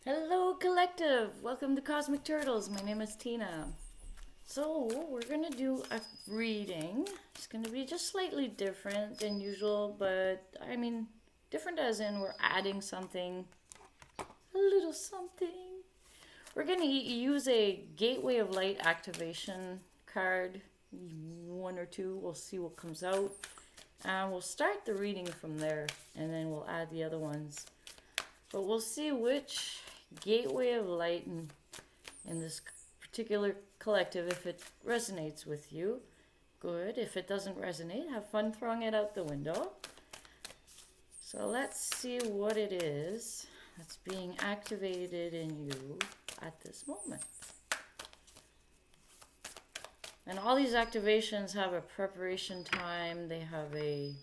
Hello, Collective! Welcome to Cosmic Turtles. My name is Tina. So, we're going to do a reading. It's going to be just slightly different than usual, but I mean, different as in we're adding something, a little something. We're going to use a Gateway of Light activation card, one or two. We'll see what comes out. And we'll start the reading from there, and then we'll add the other ones. But we'll see which Gateway of Light in this particular collective, if it resonates with you, good. If it doesn't resonate, have fun throwing it out the window. So let's see what it is that's being activated in you at this moment. And all these activations have a preparation time. They have a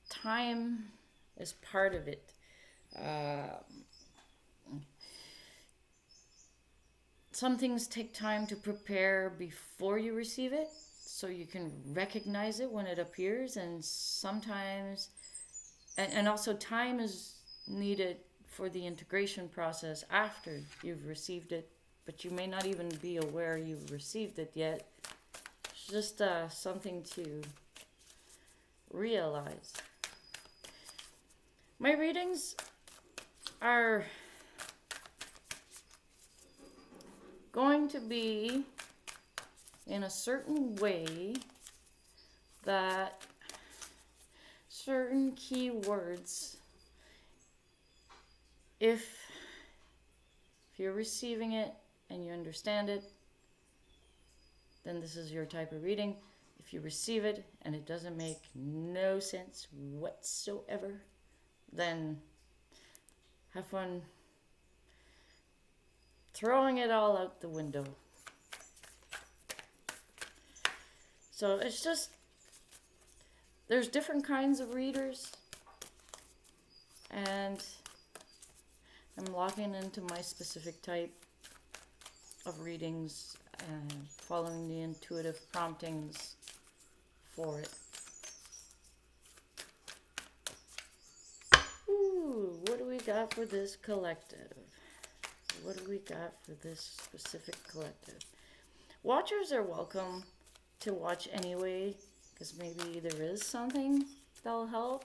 time as part of it. Some things take time to prepare before you receive it, so you can recognize it when it appears, and sometimes, and also time is needed for the integration process after you've received it, but you may not even be aware you've received it yet. It's just something to realize. My readings are going to be in a certain way that certain keywords, if you're receiving it and you understand it, then this is your type of reading. If you receive it and it doesn't make no sense whatsoever, then have fun throwing it all out the window. So it's just, there's different kinds of readers, and I'm locking into my specific type of readings and following the intuitive promptings for it. Ooh, what do we got for this collective? What do we got for this specific collective? Watchers are welcome to watch anyway, because maybe there is something that'll help.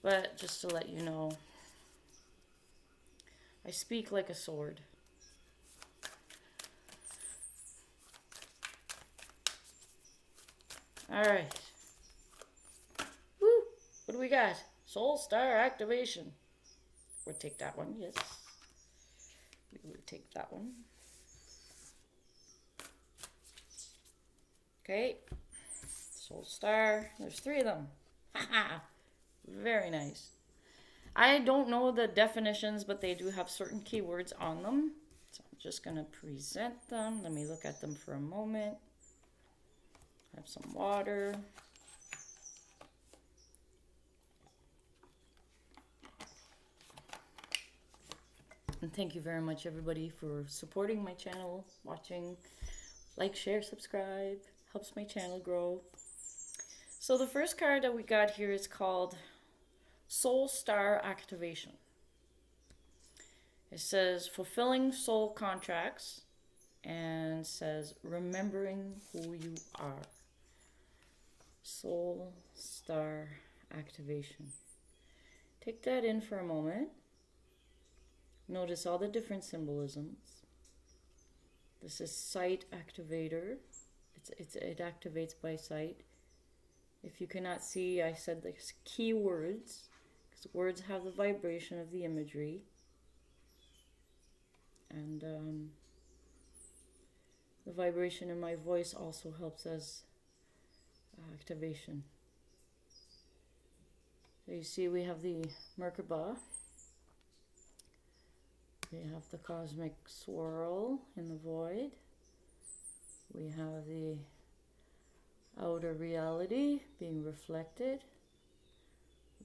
But just to let you know, I speak like a sword. Alright. Woo! What do we got? Soul Star activation. We'll take that one, yes. We will take that one. Okay. Soul Star. There's 3 of them. Haha. Very nice. I don't know the definitions, but they do have certain keywords on them. So I'm just going to present them. Let me look at them for a moment. Have some water. And thank you very much, everybody, for supporting my channel, watching, like, share, subscribe. Helps my channel grow. So the first card that we got here is called Soul Star Activation. It says fulfilling soul contracts, and says remembering who you are. Soul Star Activation. Take that in for a moment. Notice all the different symbolisms. This is sight activator. It activates by sight. If you cannot see, I said the keywords, because words have the vibration of the imagery. And the vibration in my voice also helps as activation. So you see we have the Merkaba. We have the cosmic swirl in the void. We have the outer reality being reflected.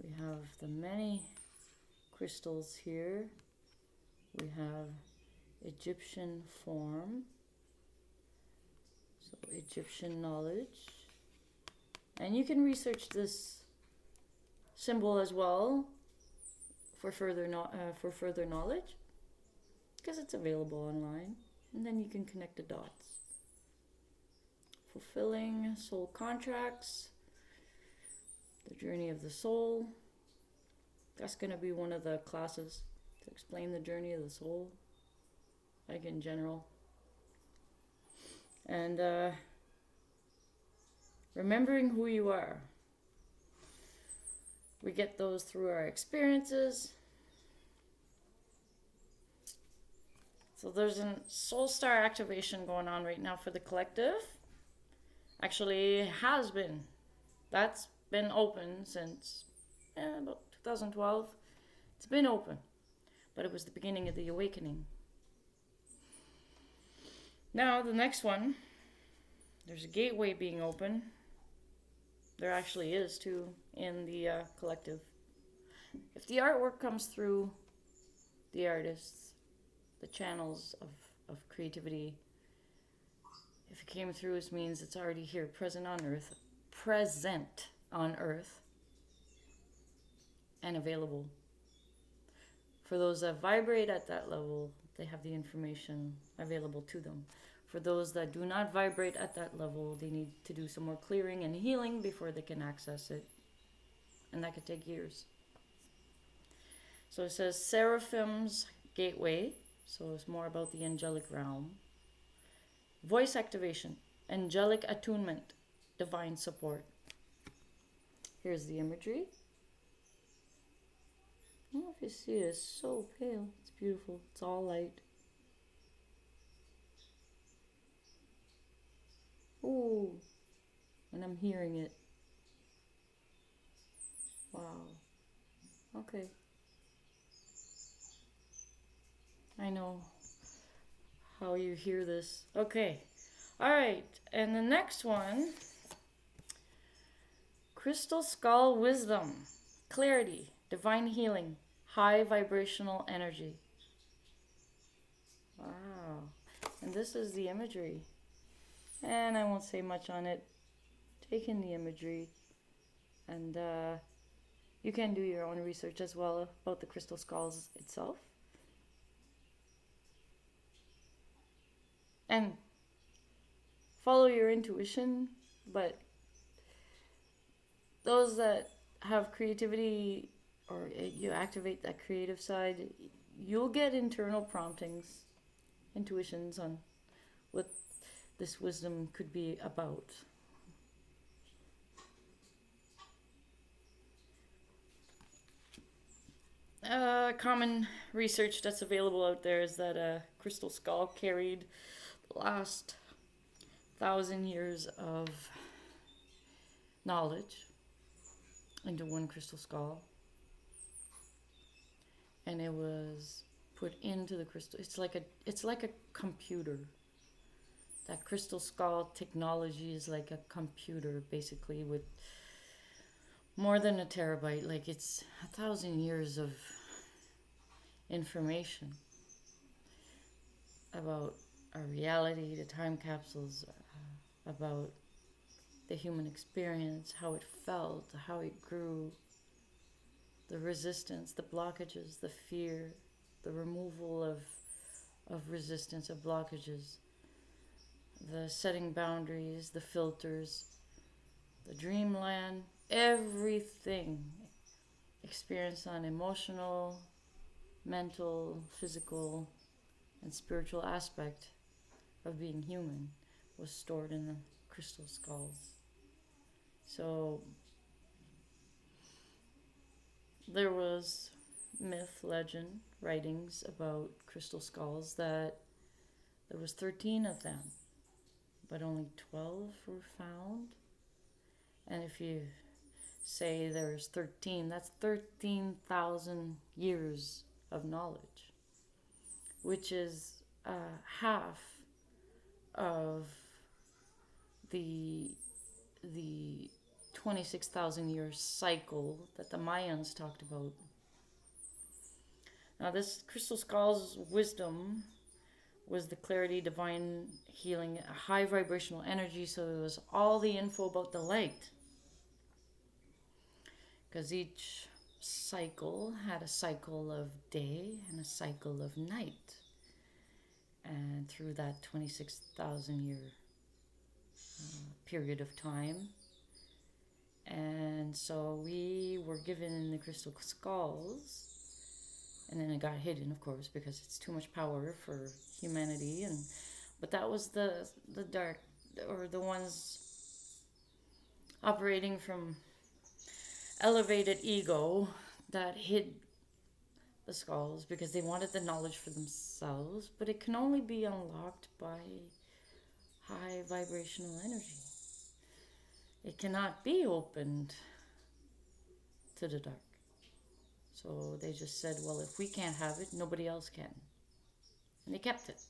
We have the many crystals here. We have Egyptian form. So Egyptian knowledge. And you can research this symbol as well for further knowledge, because it's available online, and then you can connect the dots. Fulfilling soul contracts, the journey of the soul. That's going to be one of the classes to explain the journey of the soul, like in general. And remembering who you are. We get those through our experiences. So there's a soul star activation going on right now for the collective. Actually, has been. That's been open since about 2012. It's been open. But it was the beginning of the awakening. Now, the next one, there's a gateway being open. There actually is, too, in the collective. If the artwork comes through the artists, the channels of creativity, if it came through, it means it's already here, present on Earth, and available. For those that vibrate at that level, they have the information available to them. For those that do not vibrate at that level, they need to do some more clearing and healing before they can access it. And that could take years. So it says Seraphim's Gateway. So it's more about the angelic realm. Voice activation, angelic attunement, divine support. Here's the imagery. I don't know if you see it, it's so pale. It's beautiful. It's all light. Ooh, and I'm hearing it. Wow. Okay. I know how you hear this. Okay. All right. And the next one, Crystal Skull Wisdom, Clarity, Divine Healing, High Vibrational Energy. Wow. And this is the imagery. And I won't say much on it. Take in the imagery. And you can do your own research as well about the crystal skulls itself. And follow your intuition, but those that have creativity, or you activate that creative side, you'll get internal promptings, intuitions on what this wisdom could be about. Common research that's available out there is that a crystal skull carried the last 1,000 years of knowledge into one crystal skull, and it was put into the crystal. It's like a computer. That crystal skull technology is like a computer, basically, with more than a terabyte. Like, it's 1,000 years of information about our reality, the time capsules, about the human experience, how it felt, how it grew, the resistance, the blockages, the fear, the removal of resistance, of blockages, the setting boundaries, the filters, the dreamland, everything experienced on emotional, mental, physical, and spiritual aspect of being human was stored in the crystal skulls. So there was myth, legend, writings about crystal skulls that there was 13 of them, but only 12 were found. And if you say there's 13, that's 13,000 years of knowledge, which is half of the 26,000 year cycle that the Mayans talked about. Now, this crystal skull's wisdom was the clarity, divine healing, a high vibrational energy. So it was all the info about the light. because each cycle had a cycle of day and a cycle of night. And through that 26,000 year period of time. And so we were given the crystal skulls, and then it got hidden, of course, because it's too much power for humanity. But that was the dark, or the ones operating from elevated ego that hid the skulls because they wanted the knowledge for themselves, but it can only be unlocked by high vibrational energy. It cannot be opened to the dark. So they just said, well, if we can't have it, nobody else can. And they kept it.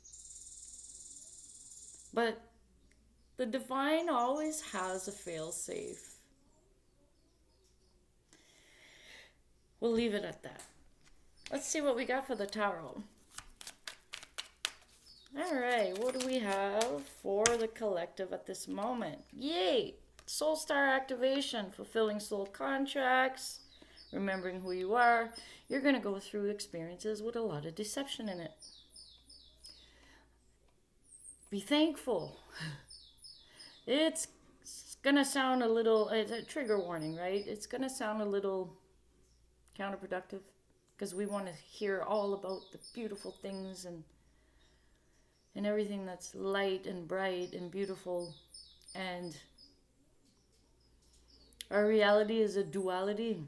But the divine always has a fail-safe. We'll leave it at that. Let's see what we got for the tarot. Alright, what do we have for the collective at this moment? Yay! Soul Star activation, fulfilling soul contracts, remembering who you are. You're going to go through experiences with a lot of deception in it. Be thankful. It's going to sound a little, it's a trigger warning, right? It's going to sound a little counterproductive because we want to hear all about the beautiful things and everything that's light and bright and beautiful. And our reality is a duality.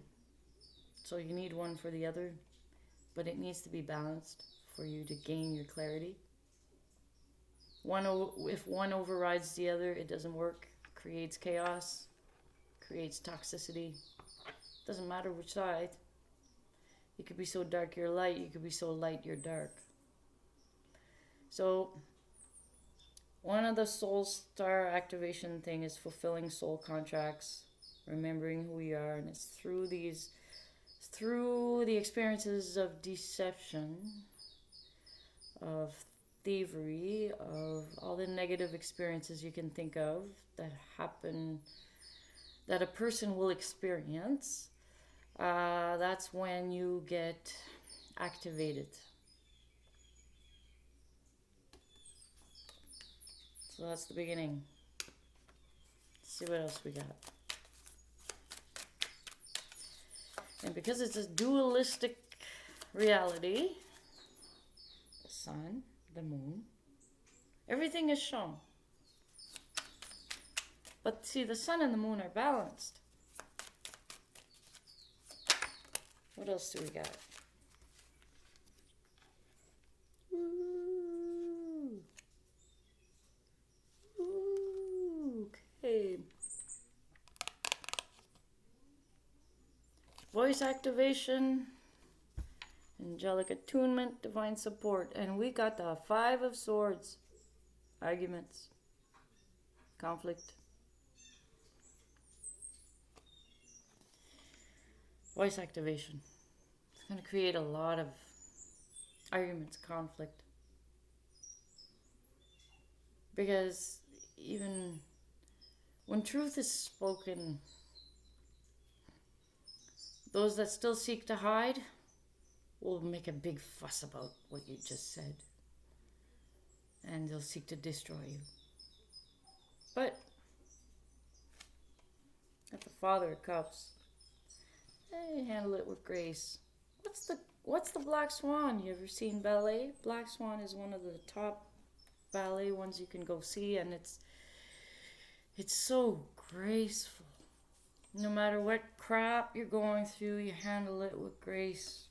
So you need one for the other, but it needs to be balanced for you to gain your clarity. If one overrides the other, it doesn't work. Creates chaos, creates toxicity. Doesn't matter which side. You could be so dark you're light, you could be so light you're dark. So one of the soul star activation thing is fulfilling soul contracts, remembering who we are, and it's through the experiences of deception, of thievery, of all the negative experiences you can think of that happen, that a person will experience. That's when you get activated. So that's the beginning. Let's see what else we got. And because it's a dualistic reality, the sun, the moon, everything is shown. But see, the sun and the moon are balanced. What else do we got? Okay. Voice activation, angelic attunement, divine support. And we got the 5 of Swords. Arguments. Conflict. Voice activation. It's going to create a lot of arguments, conflict. Because even when truth is spoken, those that still seek to hide will make a big fuss about what you just said. And they'll seek to destroy you. But at the Father of Cups, hey, handle it with grace. What's the Black Swan? You ever seen ballet? Black Swan is one of the top ballet ones you can go see, and it's so graceful. No matter what crap you're going through, you handle it with grace.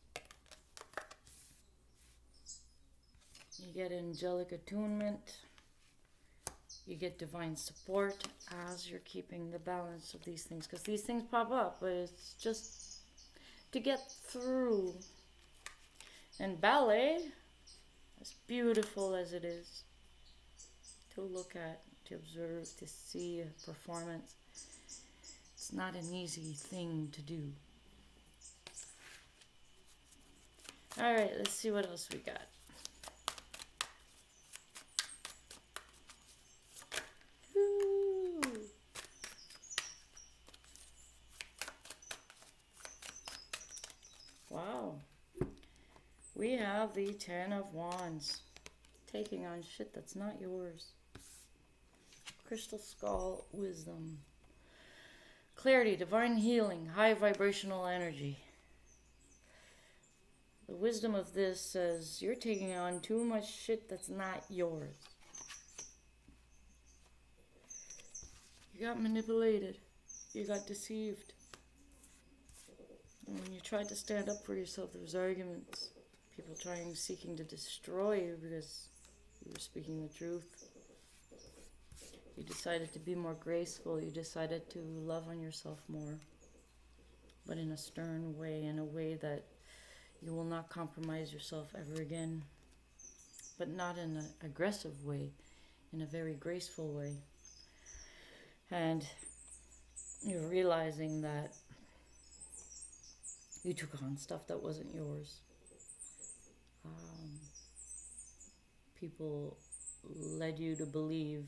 You get angelic attunement. You get divine support as you're keeping the balance of these things. Because these things pop up, but it's just to get through. And ballet, as beautiful as it is, to look at, to observe, to see a performance, it's not an easy thing to do. All right, let's see what else we got. Ooh. We have the Ten of Wands. Taking on shit that's not yours. Crystal Skull, wisdom. Clarity, divine healing, high vibrational energy. The wisdom of this says you're taking on too much shit that's not yours. You got manipulated. You got deceived. And when you tried to stand up for yourself, there was arguments. People seeking to destroy you because you were speaking the truth. You decided to be more graceful. You decided to love on yourself more. But in a stern way, in a way that you will not compromise yourself ever again. But not in an aggressive way, in a very graceful way. And you're realizing that you took on stuff that wasn't yours. People led you to believe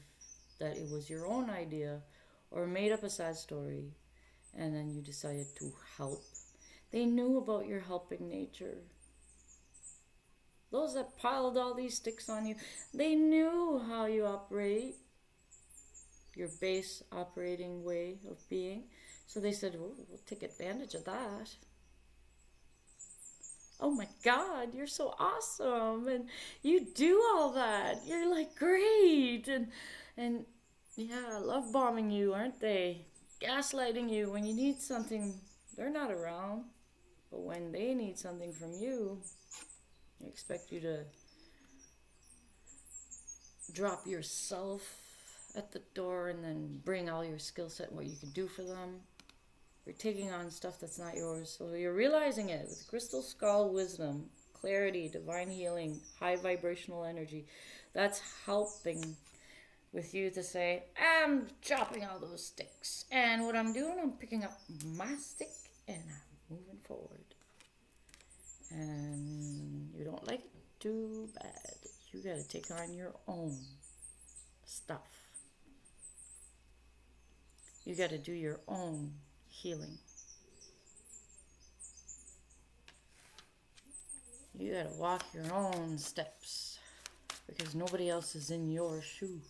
that it was your own idea or made up a sad story, and then you decided to help. They knew about your helping nature. Those that piled all these sticks on you, they knew how you operate, your base operating way of being. So they said, oh, we'll take advantage of that. Oh my God, you're so awesome, and you do all that. You're like great, and yeah, love bombing you, aren't they? Gaslighting you when you need something. They're not around, but when they need something from you, they expect you to drop yourself at the door and then bring all your skill set and what you can do for them. You're taking on stuff that's not yours. So you're realizing it with Crystal Skull wisdom, clarity, divine healing, high vibrational energy. That's helping with you to say, I'm dropping all those sticks. And what I'm doing, I'm picking up my stick and I'm moving forward. And you don't like it? Too bad. You gotta take on your own stuff. You gotta do your own healing. You gotta walk your own steps because nobody else is in your shoes.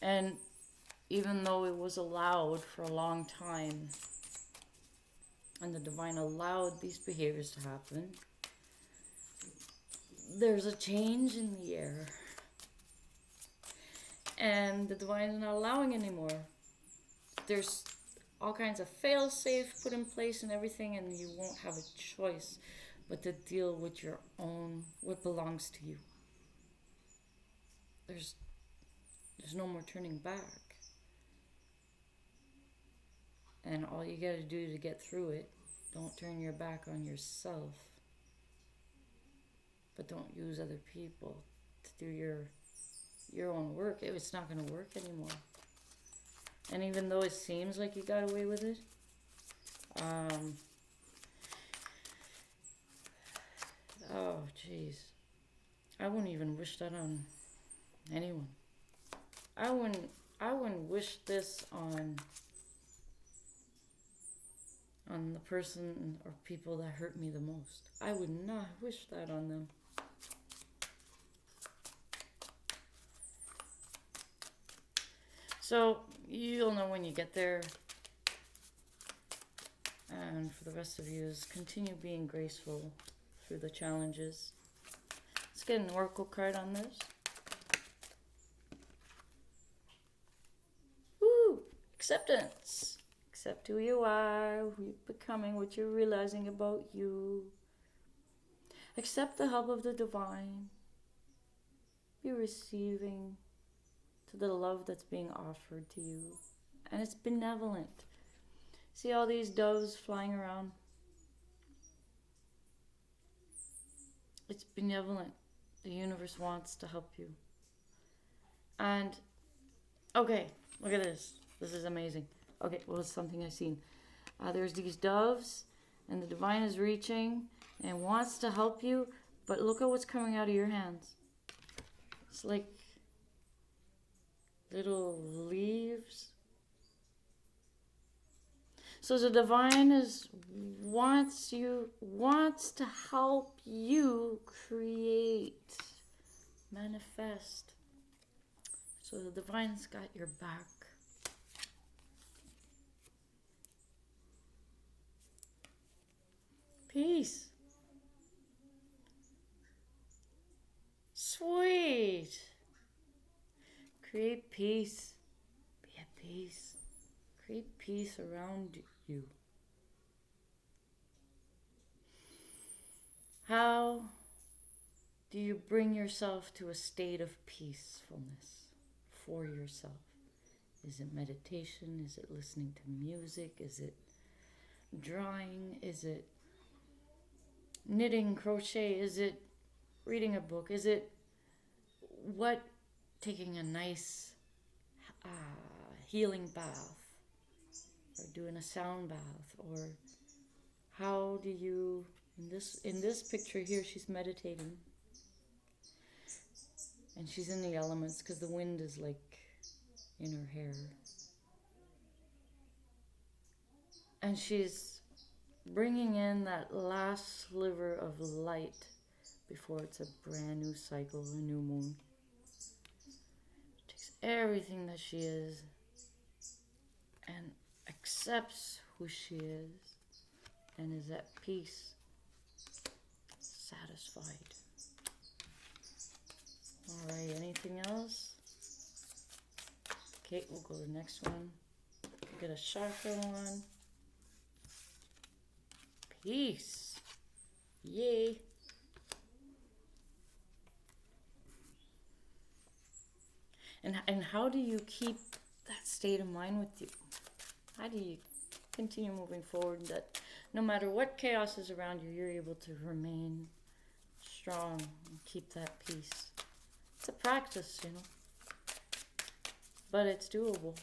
And even though it was allowed for a long time, and the divine allowed these behaviors to happen, there's a change in the air. And the divine is not allowing anymore. There's all kinds of fail-safe put in place and everything, and you won't have a choice but to deal with your own, what belongs to you. There's no more turning back. And all you gotta do to get through it, don't turn your back on yourself. But don't use other people to do your own work. It's not going to work anymore. And even though it seems like you got away with it, oh jeez, I wouldn't even wish that on anyone. I wouldn't wish this on the person or people that hurt me the most. I would not wish that on them. So you'll know when you get there. And for the rest of you is continue being graceful through the challenges. Let's get an oracle card on this. Woo! Acceptance. Accept who you are, who you're becoming, what you're realizing about you. Accept the help of the divine. Be receiving to the love that's being offered to you. And it's benevolent. See all these doves flying around? It's benevolent. The universe wants to help you. And, okay, look at this. This is amazing. Okay, well, it's something I've seen. There's these doves, and the divine is reaching and wants to help you, but look at what's coming out of your hands. It's like little leaves. So the divine wants to help you create, manifest. So the divine's got your back. Peace. Sweet. Create peace. Be at peace. Create peace around you. How do you bring yourself to a state of peacefulness for yourself? Is it meditation? Is it listening to music? Is it drawing? Is it knitting, crochet? Is it reading a book? Is it taking a nice healing bath, or doing a sound bath? Or how do you, in this picture here, she's meditating, and she's in the elements because the wind is like in her hair, and she's bringing in that last sliver of light before it's a brand new cycle, a new moon. Takes everything that she is and accepts who she is and is at peace, satisfied. Alright, anything else? Okay, we'll go to the next one. Get a chakra one. Peace. Yay. And how do you keep that state of mind with you? How do you continue moving forward, that no matter what chaos is around you, you're able to remain strong and keep that peace? It's a practice, but it's doable.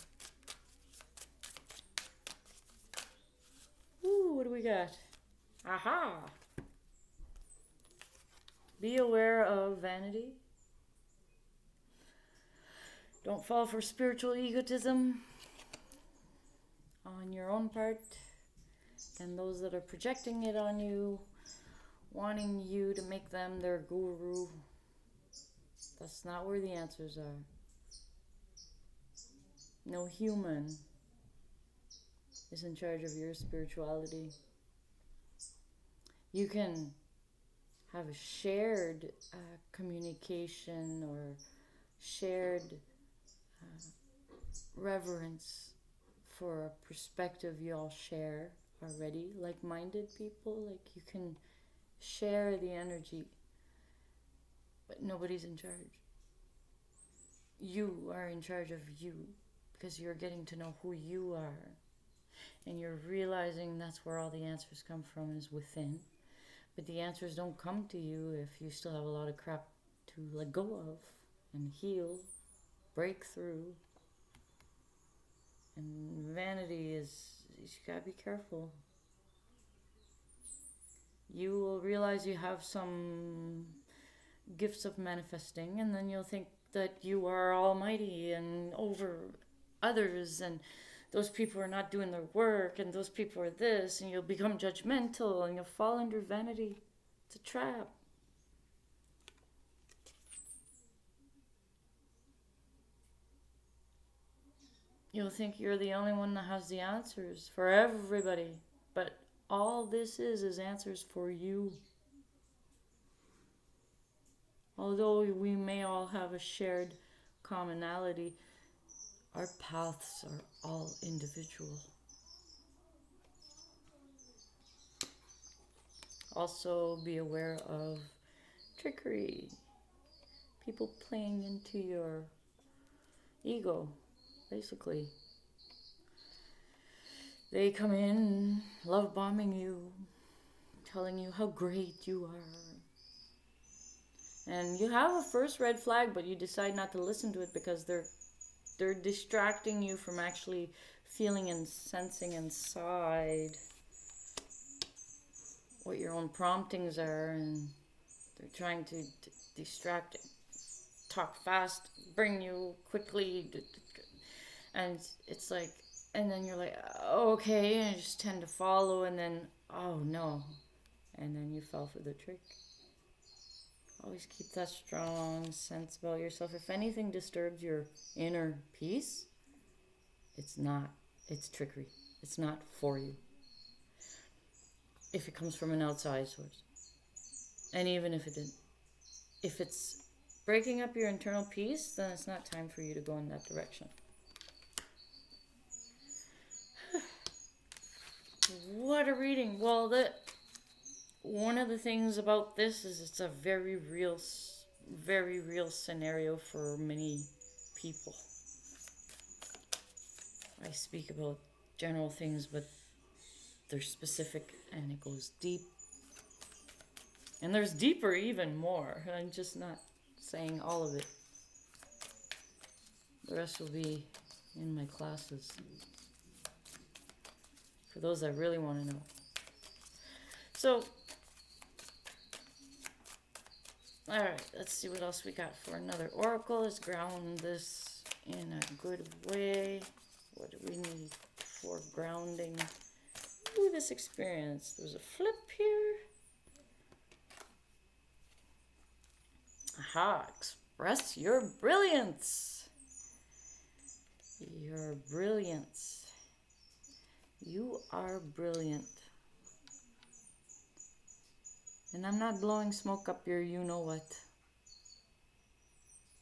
Ooh, what do we got? Aha! Be aware of vanity. Don't fall for spiritual egotism on your own part, and those that are projecting it on you, wanting you to make them their guru. That's not where the answers are. No human is in charge of your spirituality. You can have a shared communication or shared reverence for a perspective you all share already, like-minded people. Like, you can share the energy, but nobody's in charge. You are in charge of you, because you're getting to know who you are, and you're realizing that's where all the answers come from, is within. But the answers don't come to you if you still have a lot of crap to let go of and heal, break through. And vanity is, you gotta be careful. You will realize you have some gifts of manifesting, and then you'll think that you are almighty and over others, and those people are not doing their work, and those people are this, and you'll become judgmental, and you'll fall under vanity. It's a trap. You'll think you're the only one that has the answers for everybody, but all this is answers for you. Although we may all have a shared commonality, our paths are all individual. Also, be aware of trickery. People playing into your ego, basically. They come in love bombing you, telling you how great you are. And you have a first red flag, but you decide not to listen to it because they're distracting you from actually feeling and sensing inside what your own promptings are, and they're trying to distract, talk fast, bring you quickly, and it's like, And then you're like, okay, and you just tend to follow, and then, oh no. And then you fell for the trick. Always keep that strong sense about yourself. If anything disturbs your inner peace, it's trickery. It's not for you. If it comes from an outside source. And even if it didn't. If it's breaking up your internal peace, then it's not time for you to go in that direction. What a reading. Well, one of the things about this is it's a very real scenario for many people. I speak about general things, but they're specific and it goes deep. And there's deeper even more. I'm just not saying all of it. The rest will be in my classes. For those that really want to know. So, alright, let's see what else we got for another oracle. Let's ground this in a good way. What do we need for grounding? Ooh, this experience. There's a flip here. Aha, express your brilliance. Your brilliance. You are brilliant. And I'm not blowing smoke up your you-know-what.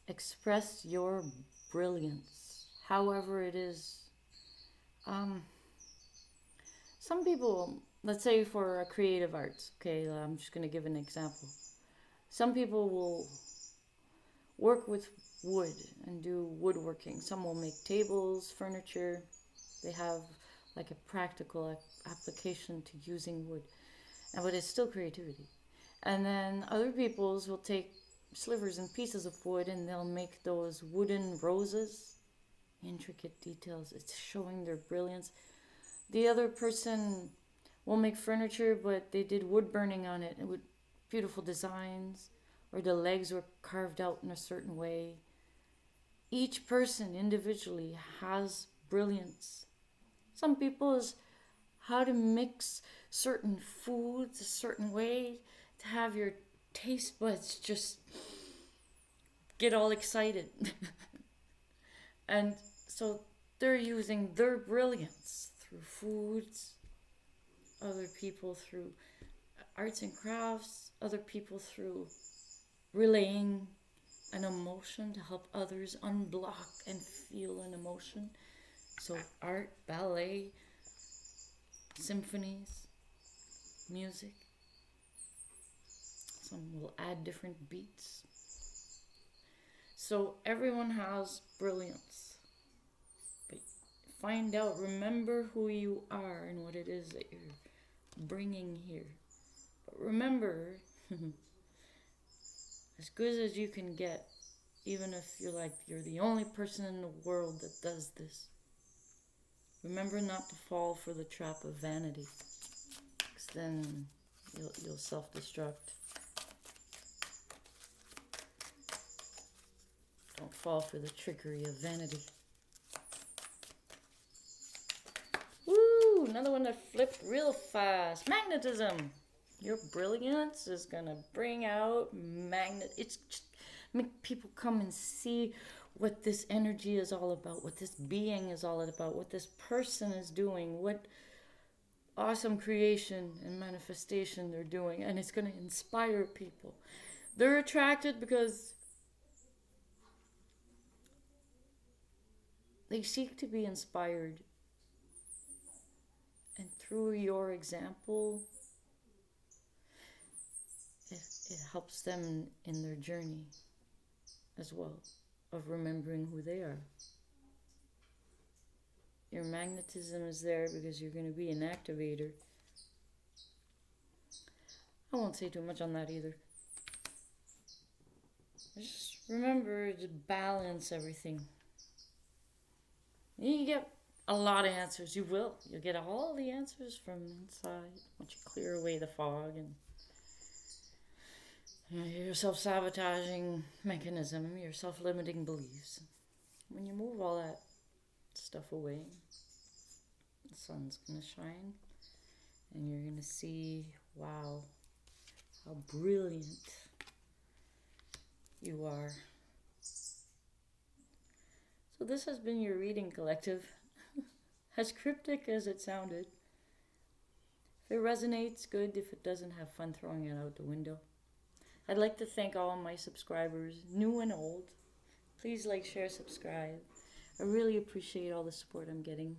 Express your brilliance, however it is. Some people, let's say for creative arts, okay, I'm just going to give an example. Some people will work with wood and do woodworking. Some will make tables, furniture. They have like a practical application to using wood. But it's still creativity. And then other peoples will take slivers and pieces of wood and they'll make those wooden roses. Intricate details. It's showing their brilliance. The other person will make furniture, but they did wood burning on it with beautiful designs, or the legs were carved out in a certain way. Each person individually has brilliance. Some people is how to mix certain foods a certain way to have your taste buds just get all excited. And so they're using their brilliance through foods, other people through arts and crafts, other people through relaying an emotion to help others unblock and feel an emotion. So art, ballet, symphonies, music. Some will add different beats. So everyone has brilliance. But find out, remember who you are and what it is that you're bringing here. But remember, as good as you can get, even if you're like you're the only person in the world that does this, remember not to fall for the trap of vanity, because then you'll self-destruct. Don't fall for the trickery of vanity. Woo! Another one that flipped real fast. Magnetism. Your brilliance is gonna bring out It's just make people come and see what this energy is all about, what this being is all about, what this person is doing, what awesome creation and manifestation they're doing, and it's gonna inspire people. They're attracted because they seek to be inspired. And through your example, it helps them in their journey as well of remembering who they are. Your magnetism is there because you're going to be an activator. I won't say too much on that either. Just remember to balance everything. You get a lot of answers. You will. You'll get all the answers from inside once you clear away the fog and your self-sabotaging mechanism, your self-limiting beliefs. When you move all that stuff away, The sun's gonna shine, and you're gonna see, wow, how brilliant you are. So this has been your reading collective, as cryptic as it sounded. If it resonates, good. If it doesn't, have fun throwing it out the window. I'd like to thank all my subscribers, new and old. Please like, share, subscribe. I really appreciate all the support I'm getting.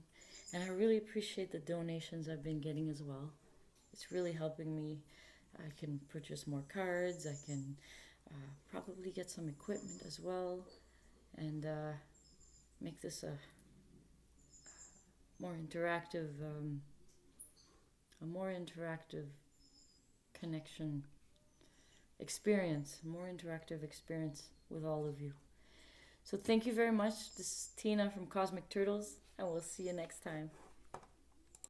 And I really appreciate the donations I've been getting as well. It's really helping me. I can purchase more cards. I can probably get some equipment as well. And make this a more interactive connection experience, more interactive experience with all of you. So thank you very much. This is Tina from Cosmic Turtles, and we'll see you next time.